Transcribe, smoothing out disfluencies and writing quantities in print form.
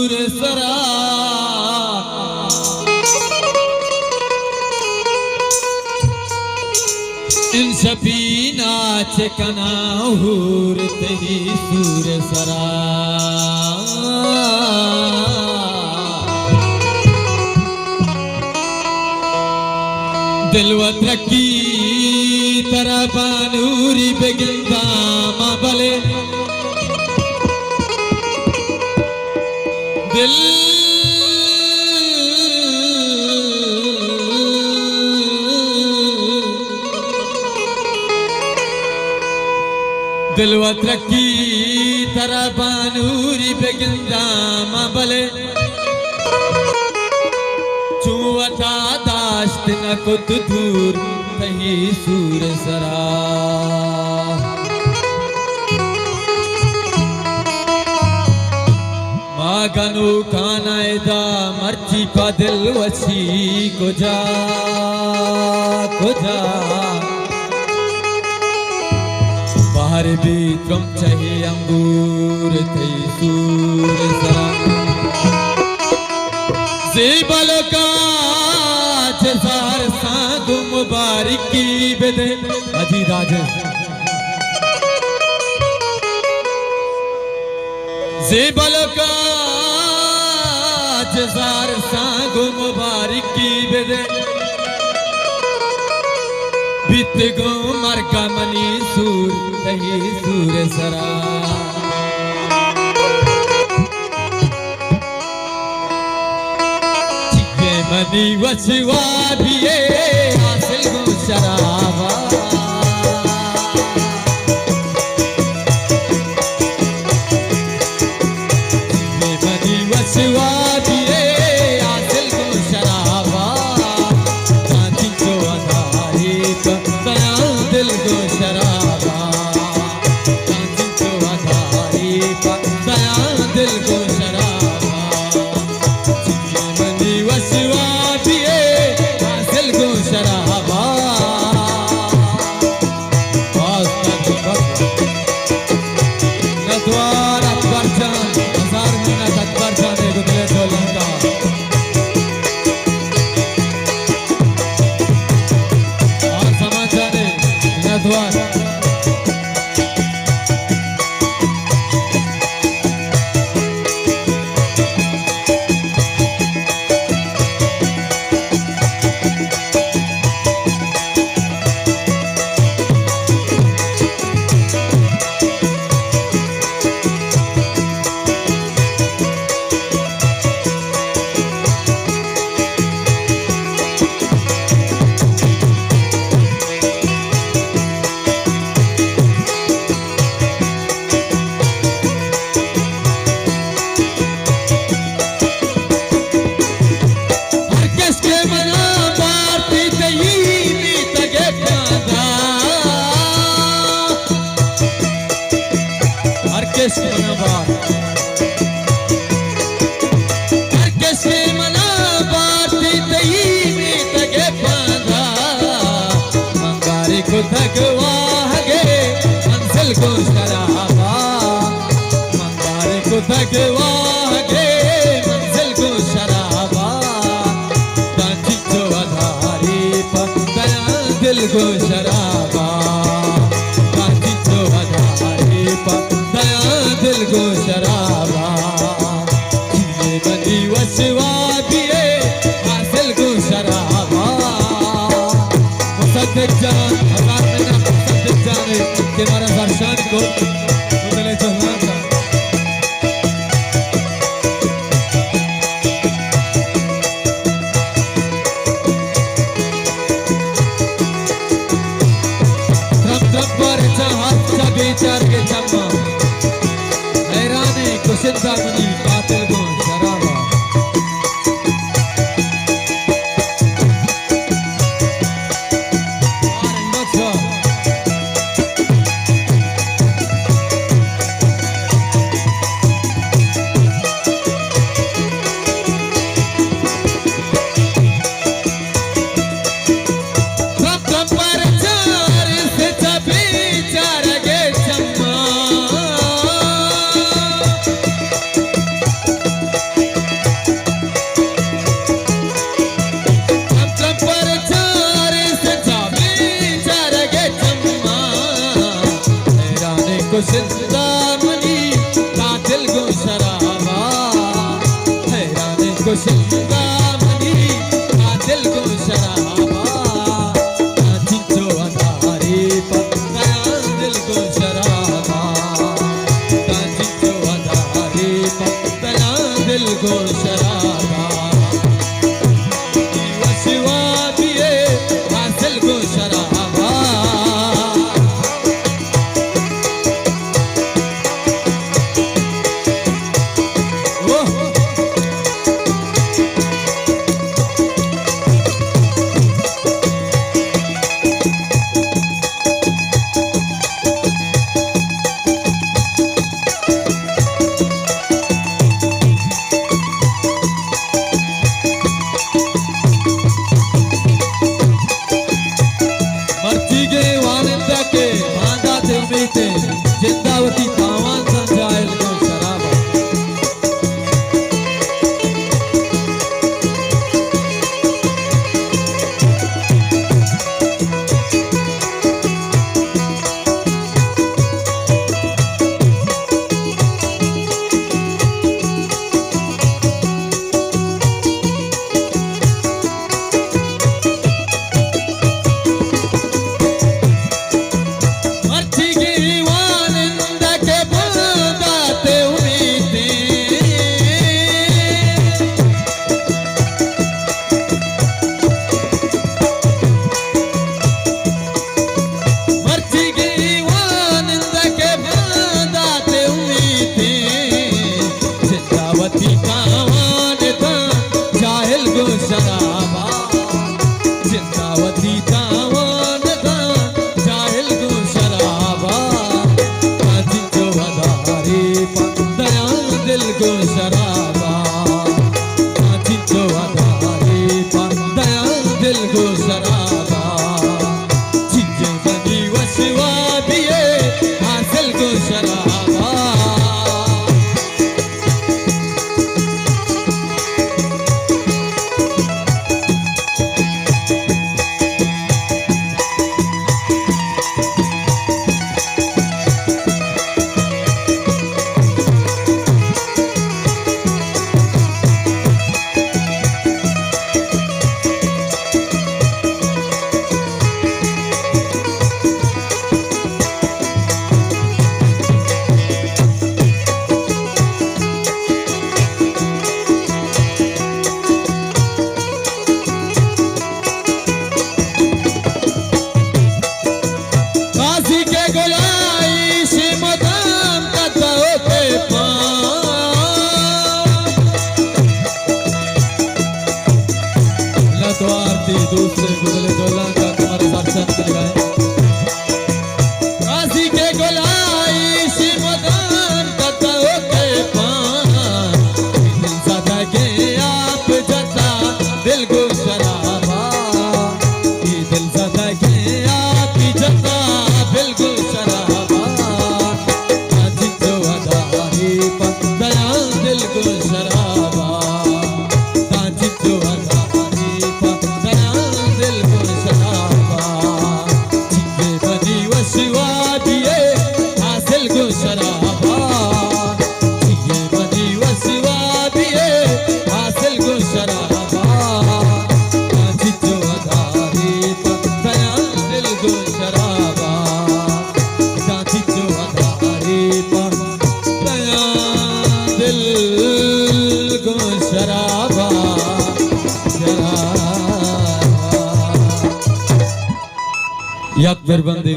सूर सरा इन शबीना चकना हूर तही सूर सरा दिलवत रखी तरह बानूरी बेगिंदा माबले दिल दिलवत रखी तरह बानूरी बेगिंदा माबले चुवता दाश्त न कुत दूर तही सूर सरा मागनु कानायदा मर्ची पा दिल वसी कुजा बाहर भी तुम चाहिए अंगूर तही सूर सरा ज़ेबल का जज़ार साधु मुबारकी बेदे अजी राजे ज़ेबल का जज़ार साधु मुबारकी बेदे बीत गो मरका मनी सूर तही सूर सरा मनी वसवा दिए हासिल को शराबा मनी वसवा दिए हासिल को शराबा कांची को अधारे बया दिल को शराबा कांची को अधारे बया दिल को शराबा मनी वसवा मंजिल को शराबा मंगारे को थकवागे मंजिल को शराबा कांची जो आधारी पकया दिल को शराबा कांची जो आधारी पकया दिल को शराबा ये बनी वसवा दिए हासिल को शराबा मुसद्दिक जान que mara zarşan ko odele çalanda trap par chahat cha bechar ke chamma hairane kushinda mani qatil go sharaba कुशिंदा मनी का दिल को शराबा जिंचो अदारे पकड़ा दिल को शराबा जिंचो अदारे पकड़ा दिल को शराबा वशिवा दिए हासिल को शराबा जिंदावती तावान संजायल को शराबा जिंदावती तावान दा जाहिल को शराबा जिंचो अदारे पकड़ा दिल को शराबा जिंचो अदारे पकड़ा दिल को शराबा जिंचे बनी वशिवा दिए हासिल को शराबा दूसरे गुजले डोला का तुम्हारे साथ संत लगाए काशी के गोलाई शिवदान कतओ के पान दिल सदा के आप जता दिल को शराबा दिल सदा के आप जता दिल को शराबा जिंचो अदारे पकड़ा दिल को शराबा जिंचो यक बिरबंदी